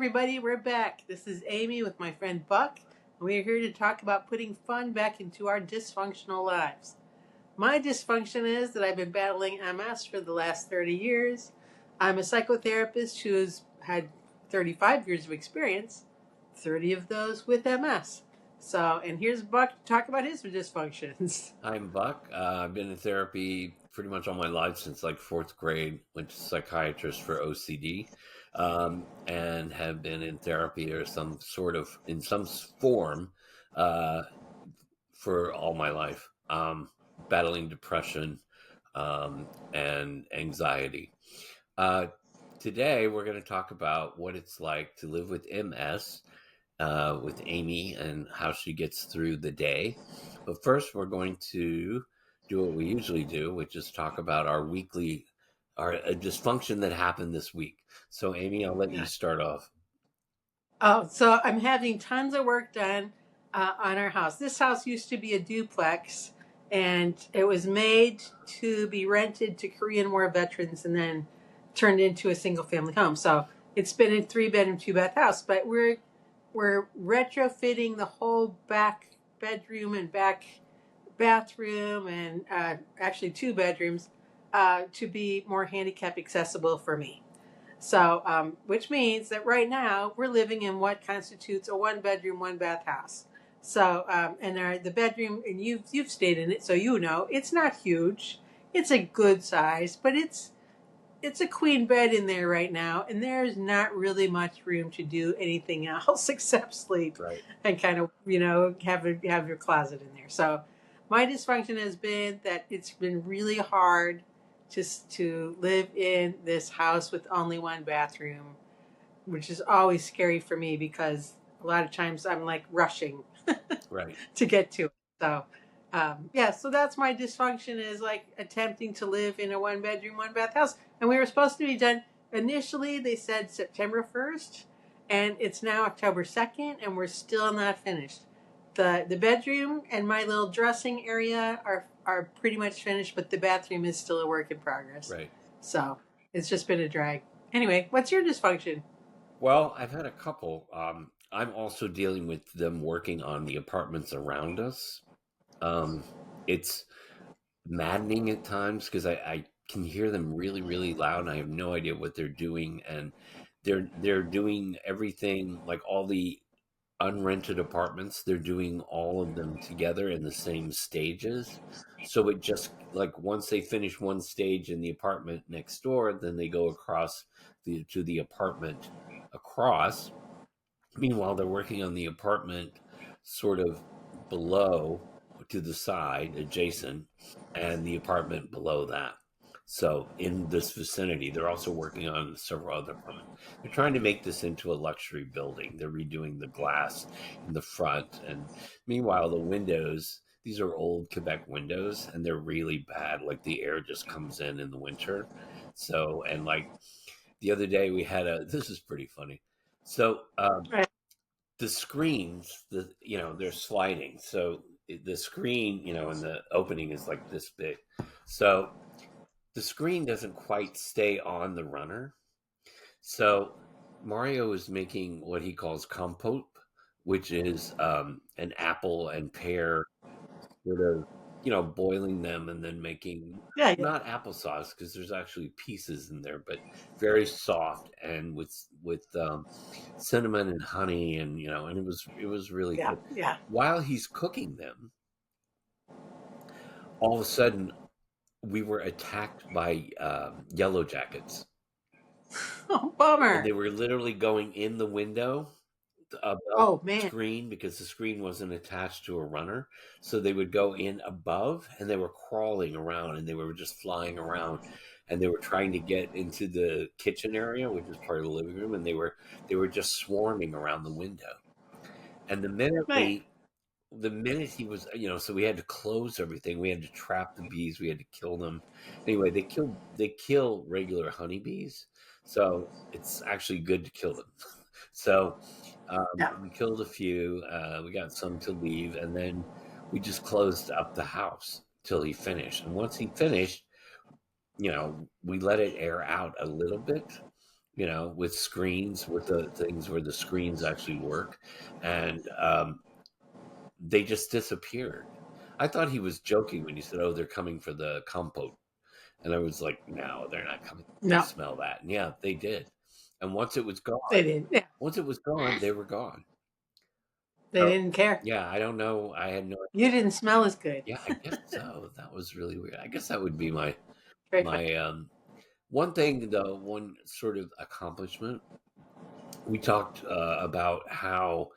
everybody, we're back. This is Amy with my friend Buck, and we are here to talk about putting fun back into our dysfunctional lives. My dysfunction is that I've been battling MS for the last 30 years. I'm a psychotherapist who has had 35 years of experience, 30 of those with MS. And here's Buck to talk about his dysfunctions. I'm Buck. I've been in therapy pretty much all my life since like fourth grade. Went to psychiatrist for OCD, and have been in therapy or in some form uh, for all my life. Battling depression and anxiety. Uh, Today, we're going to talk about what it's like to live with MS with Amy and how she gets through the day. But first, we're going to do what we usually do, which is talk about our a dysfunction that happened this week. So, Amy, I'll let you start off. Oh, so I'm having tons of work done on our house. This house used to be a duplex, and it was made to be rented to Korean War veterans and then turned into a single family home. So it's been a 3-bedroom, 2-bath house, but we're retrofitting the whole back bedroom and back bathroom and actually 2 bedrooms to be more handicap accessible for me. So, which means that right now we're living in what constitutes a 1-bedroom, 1-bath house. So, and the bedroom, and you've stayed in it, so you know it's not huge. It's a good size, but it's a queen bed in there right now, and there's not really much room to do anything else except sleep, Right. and kind of have your closet in there. So, my dysfunction has been that it's been really hard just to live in this house with only 1 bathroom, which is always scary for me because a lot of times I'm like rushing Right. to get to it. So that's my dysfunction, is like attempting to live in a 1-bedroom, 1-bath house. And we were supposed to be done initially, they said September 1st, and it's now October 2nd, and we're still not finished. The bedroom and my little dressing area are pretty much finished, but the bathroom is still a work in progress. Right. So it's just been a drag. Anyway, what's your dysfunction? Well, I've had a couple. I'm also dealing with them working on the apartments around us. Um, it's maddening at times because I can hear them really, really loud, and I have no idea what they're doing. And they're doing everything, like all the unrented apartments, they're doing all of them together in the same stages. So it just, like, once they finish one stage in the apartment next door, then they go across to the apartment across. Meanwhile, they're working on the apartment sort of below, to the side adjacent, and the apartment below that. So in this vicinity, they're also working on several other apartments. They're trying to make this into a luxury building. They're redoing the glass in the front. And meanwhile, the windows, these are old Quebec windows, and they're really bad. Like, the air just comes in the winter. So, and like the other day we had this is pretty funny. So, Right. the screens, they're sliding. So the screen, and the opening is like this big. So the screen doesn't quite stay on the runner. So Mario is making what he calls compote, which is an apple and pear sort of, boiling them and then making Yeah, yeah. not applesauce, because there's actually pieces in there, but very soft, and with cinnamon and honey, and it was really Yeah, good. yeah. While he's cooking them, all of a sudden we were attacked by yellow jackets, Oh, and bummer. they were literally going in the window above Oh, the man. screen, because the screen wasn't attached to a runner. So they would go in above, and they were crawling around, and they were just flying around, and they were trying to get into the kitchen area, which is part of the living room, and they were just swarming around the window. And Man. the minute he was, so we had to close everything. We had to trap the bees. We had to kill them. Anyway, they kill regular honeybees, so it's actually good to kill them. So Yeah. we killed a few. We got some to leave, and then we just closed up the house till he finished. And once he finished, we let it air out a little bit, with screens, with the things where the screens actually work, and they just disappeared. I thought he was joking when he said, "Oh, they're coming for the compote," and I was like, "No, they're not coming. They No, smell that." And yeah, they did. And they didn't. Yeah, once it was gone, they were gone. they So didn't care. yeah, I don't know. I had no. You didn't smell as good. Yeah, I guess so. That was really weird. I guess that would be my Very funny. my one thing though. One sort of accomplishment. We talked about how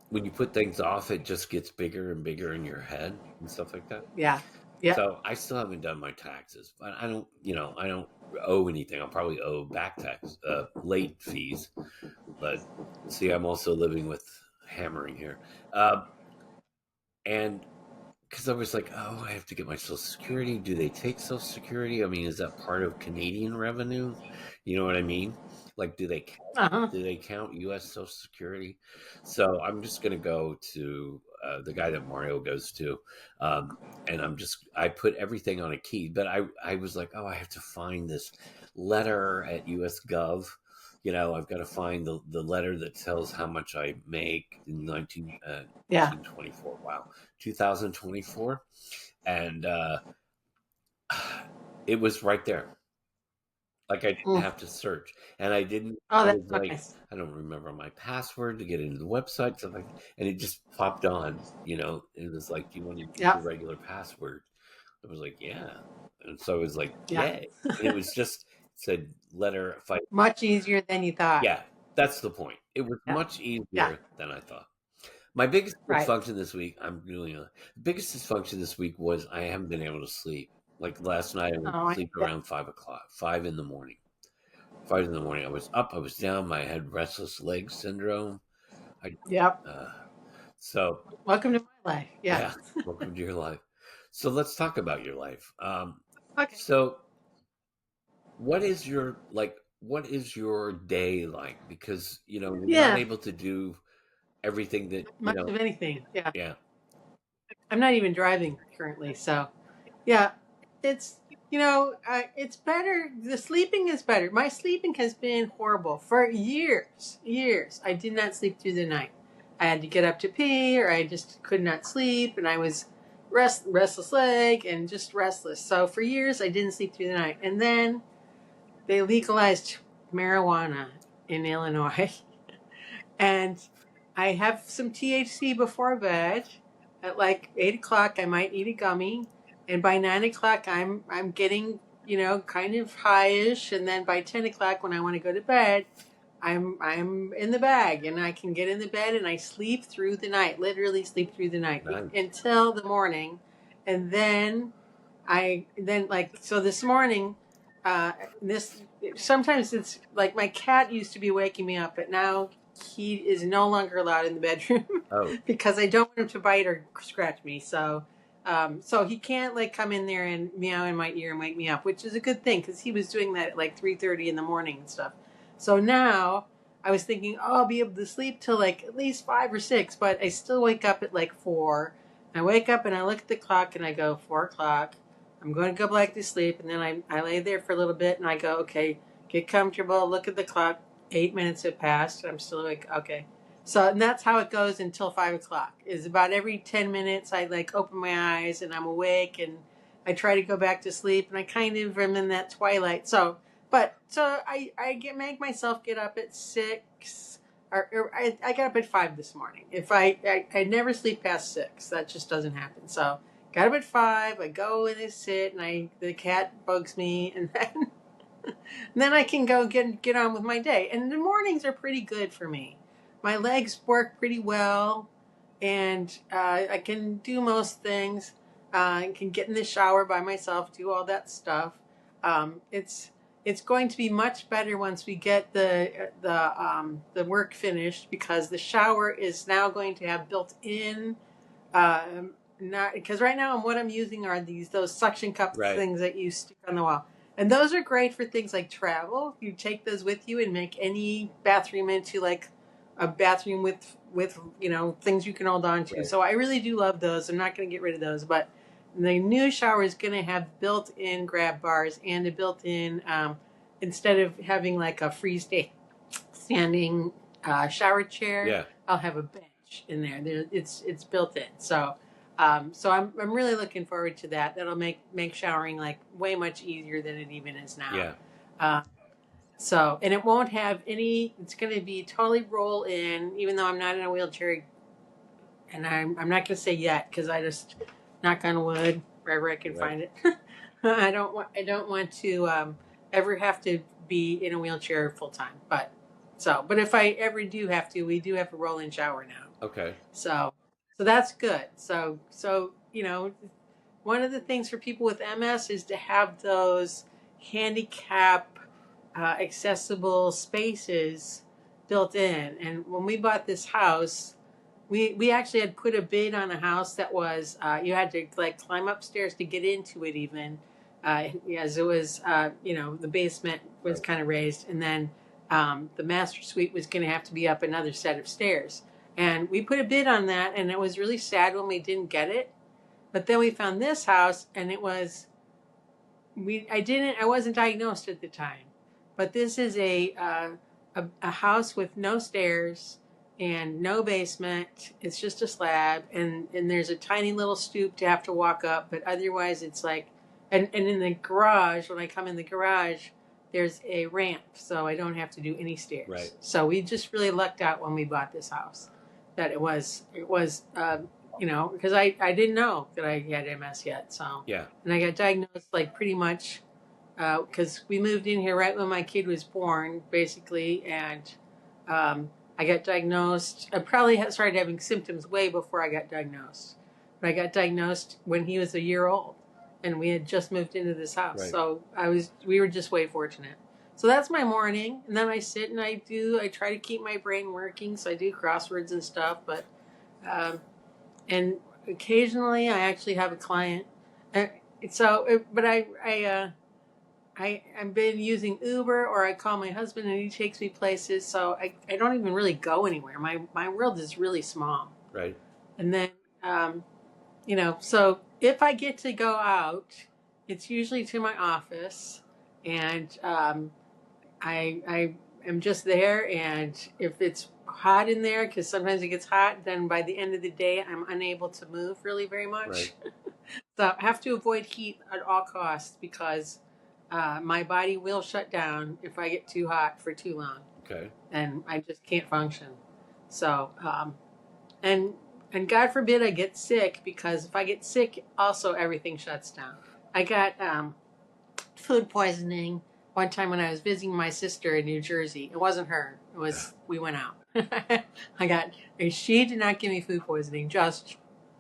when you put things off, it just gets bigger and bigger in your head and stuff like that. Yeah. Yeah. So I still haven't done my taxes, but I don't owe anything. I'll probably owe back tax, late fees. But see, I'm also living with hammering here, and because I was like, oh, I have to get my Social Security. Do they take Social Security? I mean, is that part of Canadian revenue? You know what I mean? Like, Uh-huh. do they count U.S. Social Security? So I'm just gonna go to the guy that Mario goes to, and I put everything on a key. But I was like, oh, I have to find this letter at U.S. Gov. I've got to find the letter that tells how much I make in Yeah. 1924. Wow, 2024, and it was right there. Like I didn't Mm. have to search, and I didn't. Oh, I that's was so like, nice. I don't remember my password to get into the website, stuff like, and it just popped on. It was like, "Do you want to use Yeah. your regular password?" I was like, "Yeah," and so I was like, Yeah. "Yay!" And it was just said letter fight. Much easier than you thought. Yeah, that's the point. It was Yeah. much Yeah. easier than I thought. My biggest Right. dysfunction this week, the biggest dysfunction this week was I haven't been able to sleep. Like last night, I went Oh, to sleep around 5 o'clock, 5 in the morning. 5 in the morning, I was up, I was down. I had restless leg syndrome. I, yep. uh, so Welcome to my life. Yeah. yeah, welcome to your life. So let's talk about your life. Okay. So what is your like? What is your day like? Because you're not Yeah. able to do everything that Much of anything. Yeah. Yeah, I'm not even driving currently, so yeah, it's it's better. The sleeping is better. My sleeping has been horrible for years. Years. I did not sleep through the night. I had to get up to pee, or I just could not sleep, and I was restless leg and just restless. So for years, I didn't sleep through the night, and then they legalized marijuana in Illinois, and I have some THC before bed. At like 8 o'clock, I might eat a gummy, and by 9 o'clock, I'm getting kind of highish, and then by 10 o'clock, when I want to go to bed, I'm in the bag, and I can get in the bed and I sleep through the night, literally sleep through the night nice. until the morning, and then like so this morning, this sometimes it's like my cat used to be waking me up, but now he is no longer allowed in the bedroom Oh, because I don't want him to bite or scratch me. So he can't like come in there and meow in my ear and wake me up, which is a good thing because he was doing that at like 3:30 in the morning and stuff. So now I was thinking, oh, I'll be able to sleep till like at least 5 or 6, but I still wake up at like 4. I wake up and I look at the clock and I go 4 o'clock. I'm going to go back to sleep, and then I lay there for a little bit and I go, okay, get comfortable. Look at the clock. 8 minutes have passed. I'm still like, okay. So and that's how it goes until 5 o'clock. Is about every 10 minutes I like open my eyes and I'm awake and I try to go back to sleep and I kind of am in that twilight. So make myself get up at 6, or I got up at 5 this morning. If I never sleep past 6, that just doesn't happen. So got up at 5. I go and I sit and the cat bugs me, and then I can go get on with my day. And the mornings are pretty good for me. My legs work pretty well, and I can do most things. I can get in the shower by myself, do all that stuff. It's going to be much better once we get the work finished, because the shower is now going to have built-in. Not because right now what I'm using are those suction cup right. things that you stick on the wall. And those are great for things like travel. You take those with you and make any bathroom into like a bathroom with things you can hold on to. Right. So I really do love those. I'm not going to get rid of those, but the new shower is going to have built-in grab bars and a built-in instead of having like a standing shower chair, Yeah. I'll have a bench in there. It's built in. So so I'm really looking forward to that. That'll make showering like way much easier than it even is now. Yeah. Uh, so and it won't have any. It's going to be totally roll in, even though I'm not in a wheelchair, and I'm not going to say yet because I just knock on wood wherever I can find it. I don't want to ever have to be in a wheelchair full time. But if I ever do have to, we do have a roll in shower now. Okay. So that's good. So one of the things for people with MS is to have those handicap accessible spaces built in. And when we bought this house, we actually had put a bid on a house that was you had to like climb upstairs to get into it even, as it was the basement was kind of raised, and then the master suite was going to have to be up another set of stairs. And we put a bid on that, and it was really sad when we didn't get it. But then we found this house, and it was I wasn't diagnosed at the time, but this is a house with no stairs and no basement. It's just a slab, and there's a tiny little stoop to have to walk up, but otherwise it's like, and in the garage, when I come in the garage, there's a ramp, so I don't have to do any stairs. Right. So we just really lucked out when we bought this house that it was because I didn't know that I had MS yet. So Yeah. and I got diagnosed like pretty much because we moved in here right when my kid was born, basically, and I got diagnosed. I probably had started having symptoms way before I got diagnosed, but I got diagnosed when he was a year old, and we had just moved into this house. Right. So we were just way fortunate. So that's my morning, and then I sit and I try to keep my brain working, so I do crosswords and stuff, but and occasionally I actually have a client. But I've been using Uber, or I call my husband and he takes me places, so I don't even really go anywhere. My world is really small. Right. And then so if I get to go out, it's usually to my office, and I am just there, and if it's hot in there, because sometimes it gets hot, then by the end of the day I'm unable to move really very much. Right. So I have to avoid heat at all costs because my body will shut down if I get too hot for too long. Okay. And I just can't function. So and God forbid I get sick, because if I get sick, also everything shuts down. I got food poisoning one time when I was visiting my sister in New Jersey. It wasn't her. It was we went out. She did not give me food poisoning, just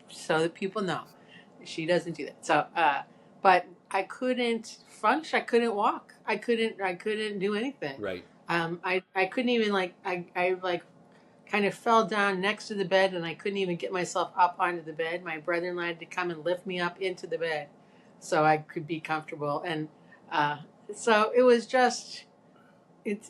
so that people know. She doesn't do that. So but I couldn't function. I couldn't walk. I couldn't do anything. Right. I couldn't even I kind of fell down next to the bed, and I couldn't even get myself up onto the bed. My brother-in-law had to come and lift me up into the bed so I could be comfortable. And so it was just, it's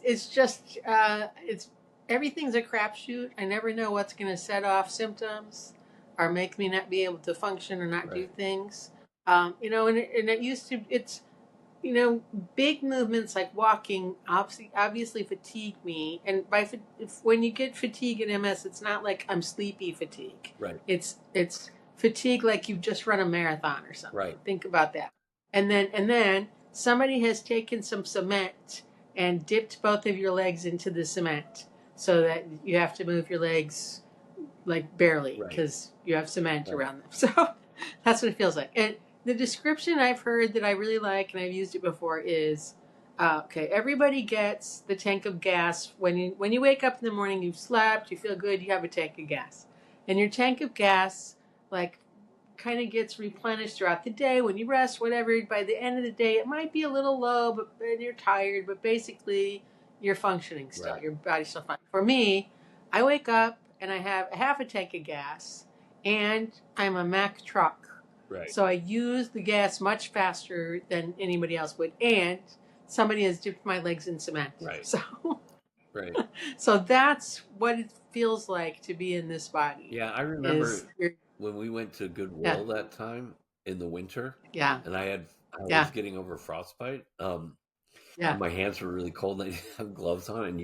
everything's a crapshoot. I never know what's going to set off symptoms or make me not be able to function or not do things. And it used to, it's, big movements like walking obviously fatigue me. And when you get fatigue in MS, it's not like I'm sleepy fatigue. Right. It's fatigue like you've just run a marathon or something. Right. Think about that. And then somebody has taken some cement and dipped both of your legs into the cement so that you have to move your legs like barely because you have cement around them. So that's what it feels like. And the description I've heard that I really like, and I've used it before, is everybody gets the tank of gas when you wake up in the morning. You've slept, you feel good, you have a tank of gas, and your tank of gas kind of gets replenished throughout the day when you rest, whatever. By the end of the day, it might be a little low, but you're tired, but basically you're functioning still. Your body's still fine. For me, I wake up and I have half a tank of gas, and I'm a Mack truck. Right. So I use the gas much faster than anybody else would, and somebody has dipped my legs in cement. Right. So, right. So that's what it feels like to be in this body. Yeah, I remember when we went to Goodwill that time in the winter. Yeah. And I was getting over frostbite. Yeah. and my hands were really cold, and I didn't have gloves on, and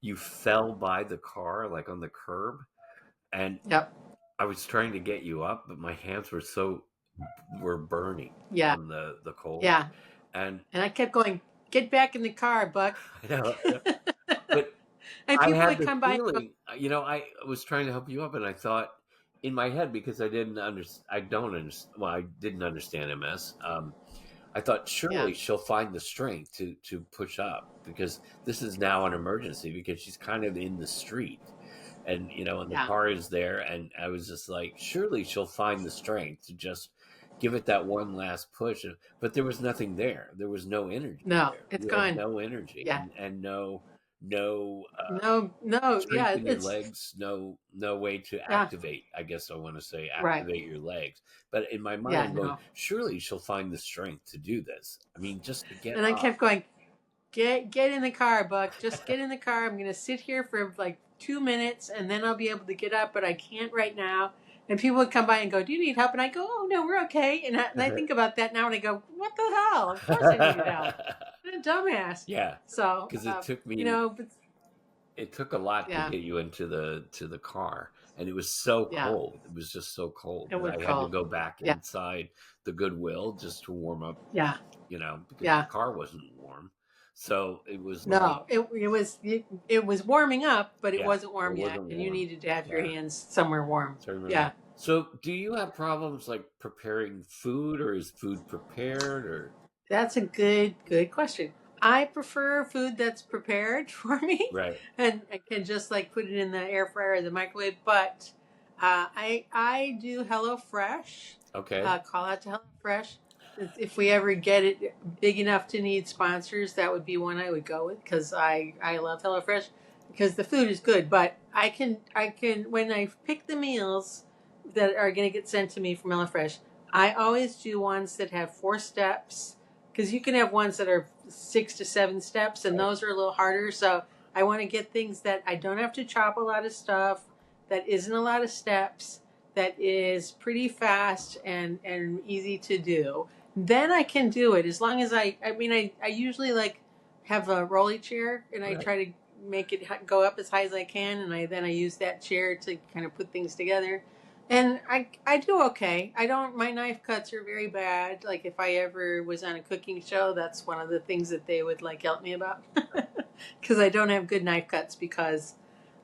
you fell by the car like on the curb, and Yep. I was trying to get you up, but my hands were burning Yeah. from the cold, Yeah. and And I kept going, get back in the car, Buck. I know, but And I people had would the come by and go, feeling, I was trying to help you up, and I thought in my head, because I don't understand. Well, I didn't understand MS. I thought yeah, surely she'll find the strength to push up, because this is now an emergency, because she's kind of in the street, and the yeah. car is there, and I was just like, surely she'll find the strength to just give it that one last push, but there was nothing there. There was no energy No, there. it's You had gone. no energy, Yeah. and no No, no, strength yeah, in your it's, legs, no way to yeah, activate. I guess I want to say right. activate your legs. But in my mind, Yeah, I'm going, no. surely she'll find the strength to do this. I mean, just to get And I up. kept going, get in the car, Buck. Just get in the car. I'm gonna sit here for like 2 minutes and then I'll be able to get up, but I can't right now. And people would come by and go, do you need help? And I go, oh no, we're okay. And I think about that now and I go, what the hell? Of course I needed help. I'm a dumbass. Yeah, So, because it but took a lot to yeah, get you into the car, and it was so yeah, cold. It was just so cold it that was I had to cold. go back Yeah, inside the Goodwill just to warm up, yeah, because the yeah. car wasn't warm. So it was like, No, it was warming up, but it yeah, wasn't it warm yet, wasn't and you warm. needed to have your Yeah. hands somewhere warm. So I remember. Yeah, So do you have problems like preparing food, or is food prepared, or that's a good question. I prefer food that's prepared for me, right? and I can just like put it in the air fryer or the microwave. But I do HelloFresh. Okay. Call out to HelloFresh. If we ever get it big enough to need sponsors, that would be one I would go with because I love HelloFresh because the food is good. But I can when I pick the meals that are going to get sent to me from HelloFresh, I always do ones that have 4 steps because you can have ones that are 6 to 7 steps, and Right. those are a little harder. So I want to get things that I don't have to chop a lot of stuff, that isn't a lot of steps, that is pretty fast and easy to do. Then I can do it as long as I usually like have a rolly chair and I Right. try to make it go up as high as I can, and I use that chair to kind of put things together. And I do okay. I don't my knife cuts are very bad. Like if I ever was on a cooking show, that's one of the things that they would like help me about. Because I don't have good knife cuts because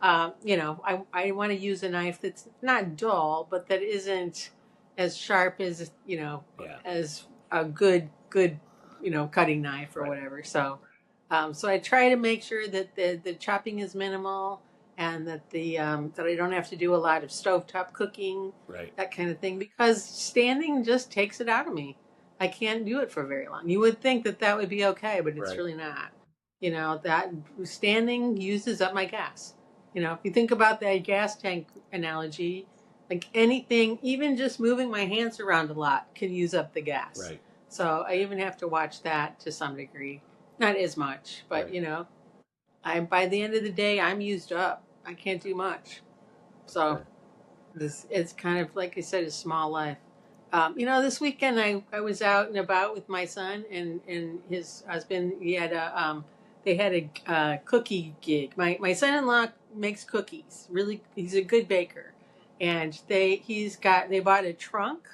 I want to use a knife that's not dull, but that isn't as sharp as Yeah. as a good cutting knife or Right. whatever. So I try to make sure that the chopping is minimal and that that I don't have to do a lot of stovetop cooking, Right. that kind of thing, because standing just takes it out of me. I can't do it for very long. You would think that that would be okay, but it's Right. really not. That standing uses up my gas. If you think about that gas tank analogy, like anything, even just moving my hands around a lot can use up the gas. Right. So I even have to watch that to some degree. Not as much, but Right. I by the end of the day I'm used up. I can't do much. So Okay. this it's kind of like I said, a small life. This weekend I was out and about with my son and his husband. They had a cookie gig. My son-in-law makes cookies. Really, he's a good baker, and they bought a trunk,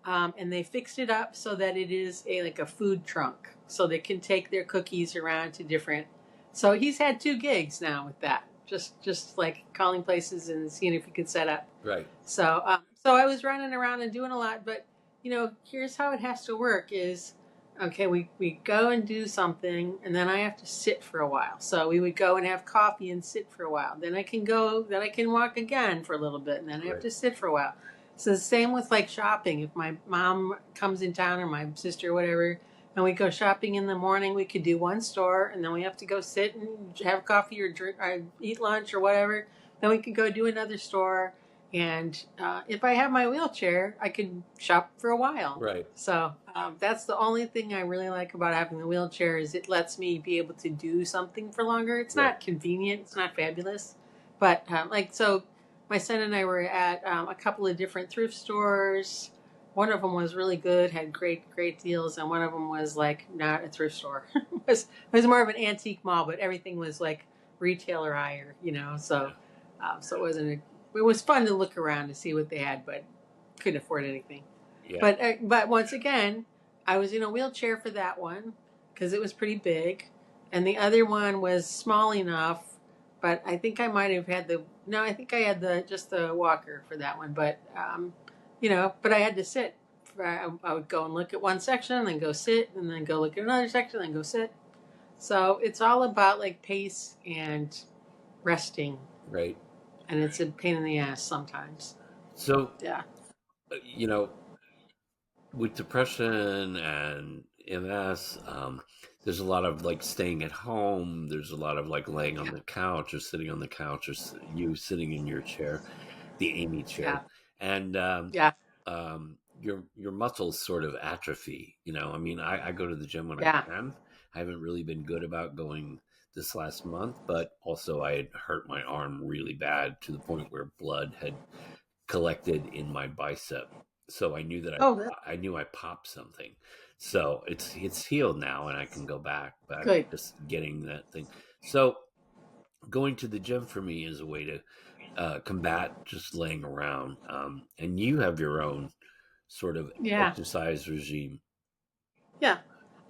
and they fixed it up so that it is a food trunk, so they can take their cookies around to different. So he's had 2 gigs now with that. Just like calling places and seeing if he could set up. Right. So I was running around and doing a lot, but here's how it has to work: is okay. We go and do something, and then I have to sit for a while. So we would go and have coffee and sit for a while. Then I can go. Then I can walk again for a little bit, and then I have Right. to sit for a while. So the same with like shopping. If my mom comes in town or my sister or whatever, and we go shopping in the morning, we could do one store, and then we have to go sit and have coffee or drink or eat lunch or whatever. Then we could go do another store. And if I have my wheelchair, I could shop for a while. Right. So that's the only thing I really like about having the wheelchair is it lets me be able to do something for longer. It's Right. not convenient. It's not fabulous. But my son and I were at a couple of different thrift stores. one of them was really good, had great deals, and one of them was like not a thrift store. It was more of an antique mall, but everything was like retail or higher, you know. So, Yeah. so it wasn't. It was fun to look around to see what they had, but couldn't afford anything. Yeah. But once again, I was in a wheelchair for that one because it was pretty big, and the other one was small enough. But I think I might have had the no. I think I had the just the walker for that one. But but I had to sit. I would go and look at one section, and then go sit, and then go look at another section, and then go sit. So it's all about like pace and resting, Right. and it's a pain in the ass sometimes. So, Yeah, you know, with depression and MS, there's a lot of like staying at home. There's a lot of like laying on the couch or sitting on the couch or you sitting in your chair, the Amy yeah, chair, and yeah, your muscles sort of atrophy. I mean, I go to the gym when I yeah. can. I haven't really been good about going this last month, but also I had hurt my arm really bad to the point where blood had collected in my bicep. So I knew that Oh, that's I knew I popped something. So it's healed now and I can go back, but good. just getting that thing. So going to the gym for me is a way to combat just laying around. And you have your own sort of Yeah, exercise regime. yeah.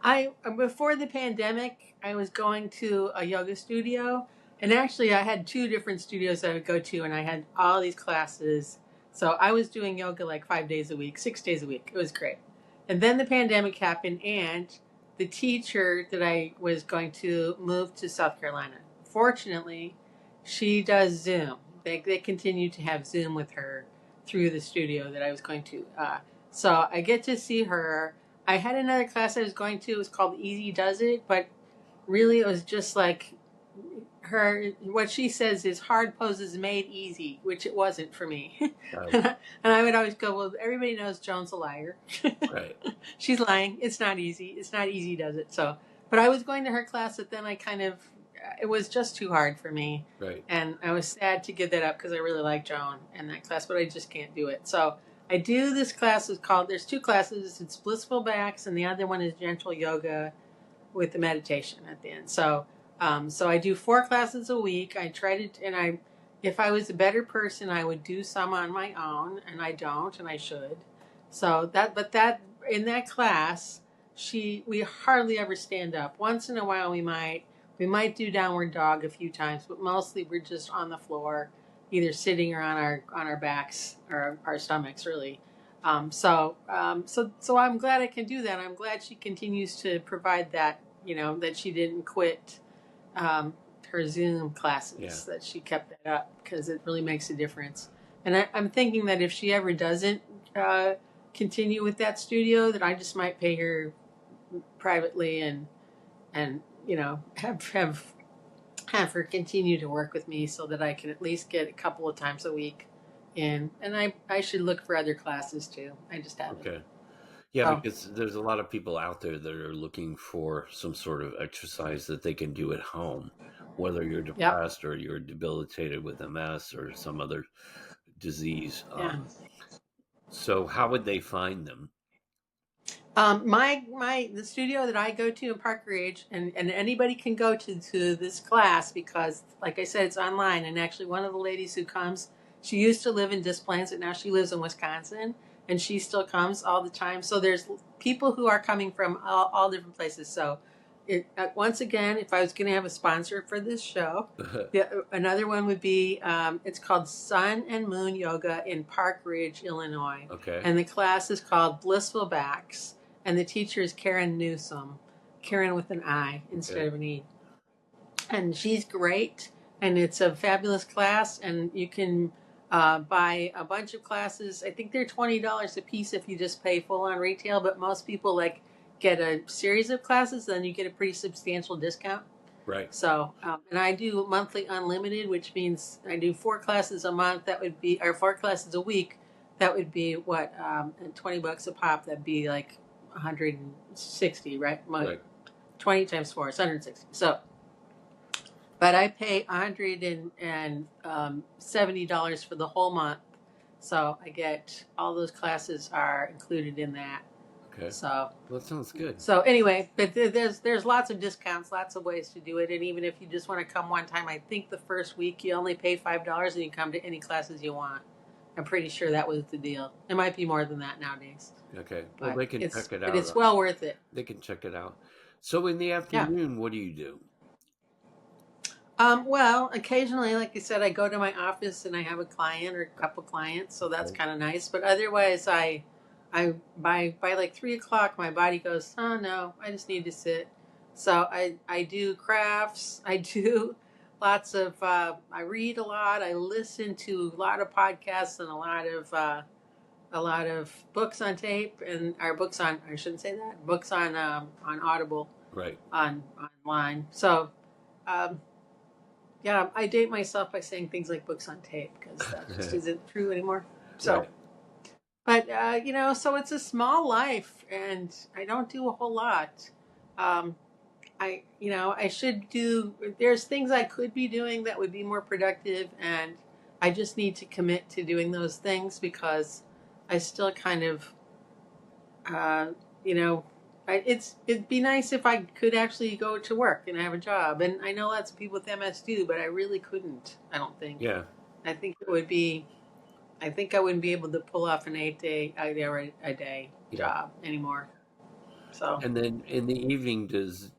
I before the pandemic, I was going to a yoga studio, and actually, I had two different studios I would go to, and I had all these classes. So I was doing yoga like 5 days a week, 6 days a week. It was great. And then the pandemic happened, and the teacher that I was going to move to South Carolina. Fortunately, she does Zoom. They continue to have Zoom with her through the studio that I was going to. So I get to see her. I had another class I was going to. It was called Easy Does It, but really it was just like her. What she says is hard poses made easy, which it wasn't for me. Uh, And I would always go, well, everybody knows Joan's a liar. right, She's lying. It's not easy. It's not easy, does it? So, but I was going to her class, but then I kind of, it was just too hard for me. right, And I was sad to give that up because I really like Joan and that class, but I just can't do it. So I do this class is called, there's two classes. It's Blissful Backs, and the other one is Gentle Yoga with the meditation at the end. So I do 4 classes a week. I try to, and if I was a better person, I would do some on my own, and I don't, and I should. But in that class, we hardly ever stand up. Once in a while, we might do downward dog a few times, but mostly we're just on the floor, either sitting or on our backs or our stomachs, really. So I'm glad I can do that. I'm glad she continues to provide that. That she didn't quit um, her Zoom yeah, classes. That she kept that up because it really makes a difference. And I'm thinking that if she ever doesn't uh, continue with that studio, that I just might pay her privately and have her continue to work with me so that I can at least get a couple of times a week in. And I should look for other classes too. I just haven't. okay. Yeah, So because there's a lot of people out there that are looking for some sort of exercise that they can do at home, whether you're yep, depressed or you're debilitated with MS or some other disease. yeah. So how would they find them? My the studio that I go to in Park Ridge, and anybody can go to this class because, like I said, it's online. And actually, one of the ladies who comes, she used to live in Des Plaines, and now she lives in Wisconsin, and she still comes all the time. So there's people who are coming from all different places. So, once again, if I was going to have a sponsor for this show, another one would be it's called Sun and Moon Yoga in Park Ridge, Illinois, Okay, and the class is called Blissful Backs, and the teacher is Karen Newsom, Karen with an I instead okay, of an E. And she's great, and it's a fabulous class, and you can buy a bunch of classes. I think they're $20 a piece if you just pay full on retail, but most people like get a series of classes, then you get a pretty substantial discount. right, So, and I do monthly unlimited, which means I do 4 classes a month. That would be, or 4 classes a week. That would be what, $20 a pop. That'd be like 160, right? right. 20 times 4 is 160. So, but I pay $170 for the whole month. So I get all those classes are included in that. Okay. So Well, that sounds good. so anyway, but there's lots of discounts, lots of ways to do it, and even if you just want to come one time, I think the first week you only pay $5 and you come to any classes you want. I'm pretty sure that was the deal. It might be more than that nowadays, Okay. Well, they can check it but out. it's well worth it. They can check it out. So in the Yeah. afternoon, what do you do? Well, occasionally, like I said, I go to my office and I have a client or a couple clients, so that's Okay. kind of nice. But otherwise, I by like 3 o'clock, my body goes, oh no, I just need to sit. So I do crafts. I do lots of. I read a lot. I listen to a lot of podcasts and a lot of books on tape and our books on. I shouldn't say that. Books on Audible Right. on online. So. Um, yeah, I date myself by saying things like books on tape because that just isn't true anymore. So, Right. but so it's a small life, and I don't do a whole lot. Um, I should do. There's things I could be doing that would be more productive, and I just need to commit to doing those things because I still kind of, uh, you know, it'd be nice if I could actually go to work and have a job. And I know lots of people with MS do, but I really couldn't. I don't think. Yeah. I think it would be. I think I wouldn't be able to pull off an 8 day Yeah. job anymore. So. And then in the evening, does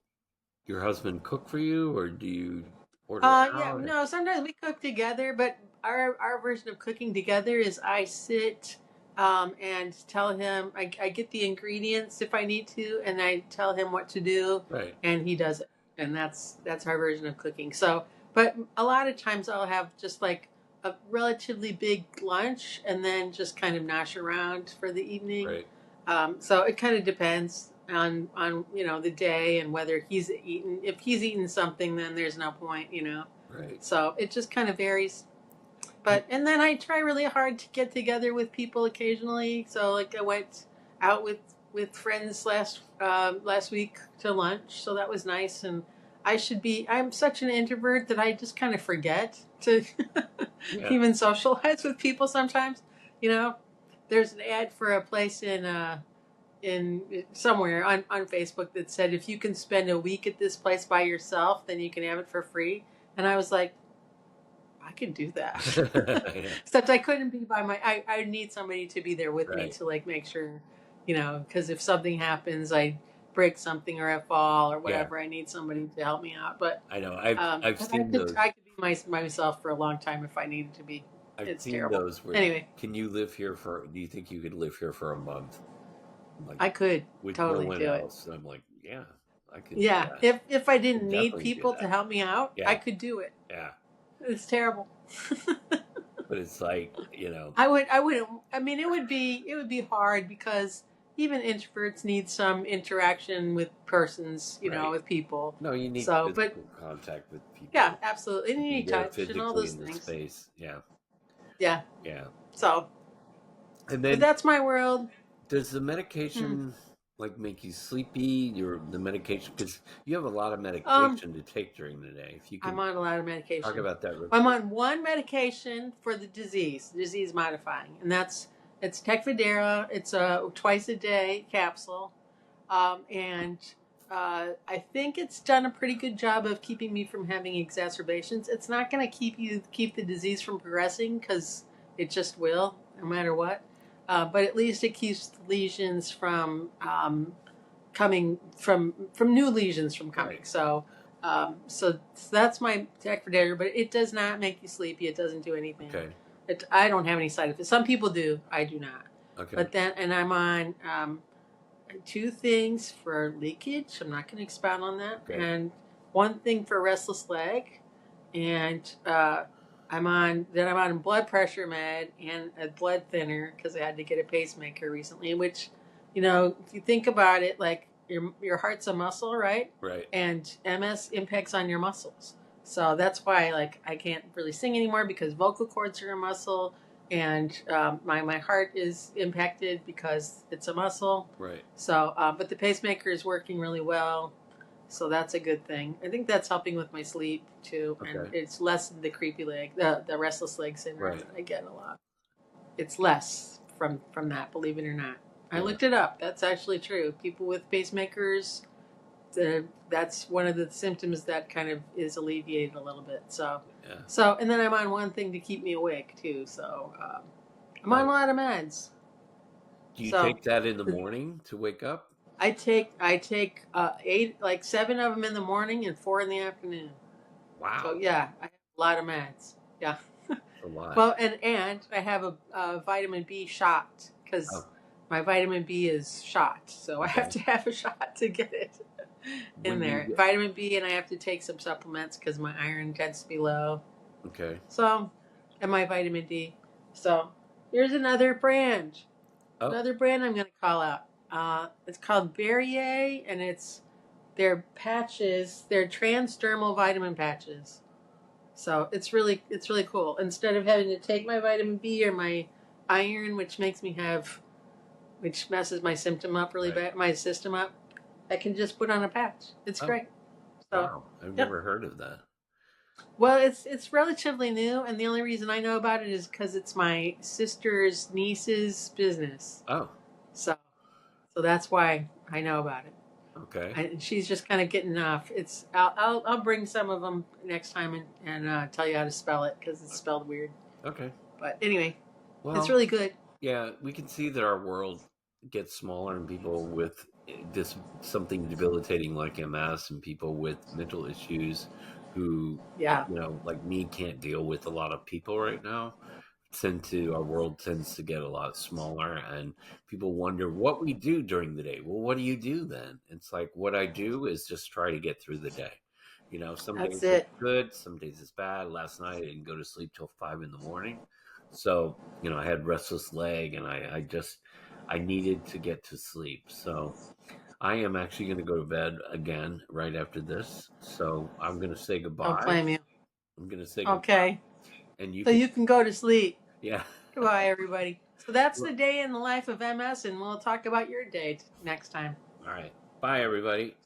your husband cook for you, or do you order Yeah, out? no, sometimes we cook together, but our version of cooking together is I sit and tell him, I get the ingredients if I need to, and I tell him what to do, Right. and he does it. And that's our version of cooking. So, but a lot of times I'll have just like a relatively big lunch and then just kind of nosh around for the evening. Right. So it kind of depends on the day and whether he's eaten. If he's eaten something, then there's no point. Right. So it just kind of varies. But and then I try really hard to get together with people occasionally. So like I went out with friends last week to lunch, so that was nice. And I'm such an introvert that I just kind of forget to Yeah. even socialize with people sometimes. There's an ad for a place in somewhere on Facebook that said if you can spend a week at this place by yourself, then you can have it for free. And I was like, I could do that. Yeah. Except I couldn't be by I need somebody to be there with me Right. to like make sure, because if something happens, I break something or I fall or whatever, I need somebody to help me out. But I know. I've but seen those. I could be myself for a long time if I needed to be. I've It's seen terrible. those where Anyway, can you live here for? Do you think you could live here for a month? Like I could with totally no one do it. else? I'm like, yeah, I could. Yeah, Do that. if I I didn't could need definitely do people to that. help me out, Yeah. I could do it. Yeah. It's terrible. But it's like I wouldn't. I mean, it would be hard because even introverts need some interaction with persons, Right. with people. No, you need So, physical contact with people. Yeah, absolutely. And you Be need there touch and physically all those in the things. space. Yeah. Yeah. Yeah. So, And but then that's my world. does the medication like make you sleepy? The medication, because you have a lot of medication to take during the day. If you I'm can on a lot of medication. talk about that. Real I'm quick. on one medication for the disease modifying, and it's Tecfidera. It's a twice a day capsule, and I think it's done a pretty good job of keeping me from having exacerbations. It's not going to keep the disease from progressing because it just will, no matter what. But at least it keeps the lesions from coming from new lesions from coming. Right. So that's my Tecfidera, but it does not make you sleepy. It doesn't do anything. Okay. I don't have any side effects. Some people do. I do not. Okay. But then, and I'm on two things for leakage. I'm not going to expound on that. Okay. And one thing for restless leg, and I'm on blood pressure med and a blood thinner because I had to get a pacemaker recently. Which, if you think about it, like your heart's a muscle, right? Right. And MS impacts on your muscles. So that's why, like, I can't really sing anymore because vocal cords are a muscle, and my heart is impacted because it's a muscle. Right. So, but the pacemaker is working really well, so that's a good thing. I think that's helping with my sleep too, and Okay. it's less the creepy leg, the restless leg syndrome Right. that I get a lot. it's less from that. Believe it or not, I Yeah. looked it up. That's actually true. People with pacemakers, that's one of the symptoms that kind of is alleviated a little bit. So, Yeah. and then I'm on one thing to keep me awake too. So I'm on Right. a lot of meds. Do you So take that in the morning to wake up? I take 8, like 7 of them in the morning and 4 in the afternoon. So Wow. yeah, I have a lot of meds. Yeah. That's a lot. Well, and I have a vitamin B shot because Oh, my vitamin B is shot, so I have okay. to have a shot to get it in When do you there. get Vitamin B, and I have to take some supplements because my iron tends to be low. okay. So, and my vitamin D. So, here's another brand. Oh, Another brand I'm going to call out. It's called Berrier, and they're patches. They're transdermal vitamin patches. So it's really cool. Instead of having to take my vitamin B or my iron, which messes my symptom up really right. bad, my system up, I can just put on a patch. It's Oh, great. So, wow. I've yep. never heard of that. Well, it's relatively new, and the only reason I know about it is because it's my sister's niece's business. Oh, So that's why I know about it. okay. And she's just kind of getting off. I'll bring some of them next time and tell you how to spell it because it's spelled weird. Okay. But anyway, it's Well, really good. yeah, we can see that our world gets smaller and people with this something debilitating like MS and people with mental issues who, Yeah, like me can't deal with a lot of people right now. Our world tends to get a lot smaller and people wonder what we do during the day. Well, what do you do then? It's like what I do is just try to get through the day. Some that's days it's it. good, some days it's bad. Last night I didn't go to sleep till 5 in the morning. So, I had restless leg and I needed to get to sleep. So I am actually going to go to bed again right after this. So I'm going to say Don't goodbye. blame you. I'm going to say goodbye. Okay, And you so can, you can go to sleep. yeah. Goodbye, everybody. So that's the Well, day in the life of MS, and we'll talk about your day next time. all right. Bye, everybody.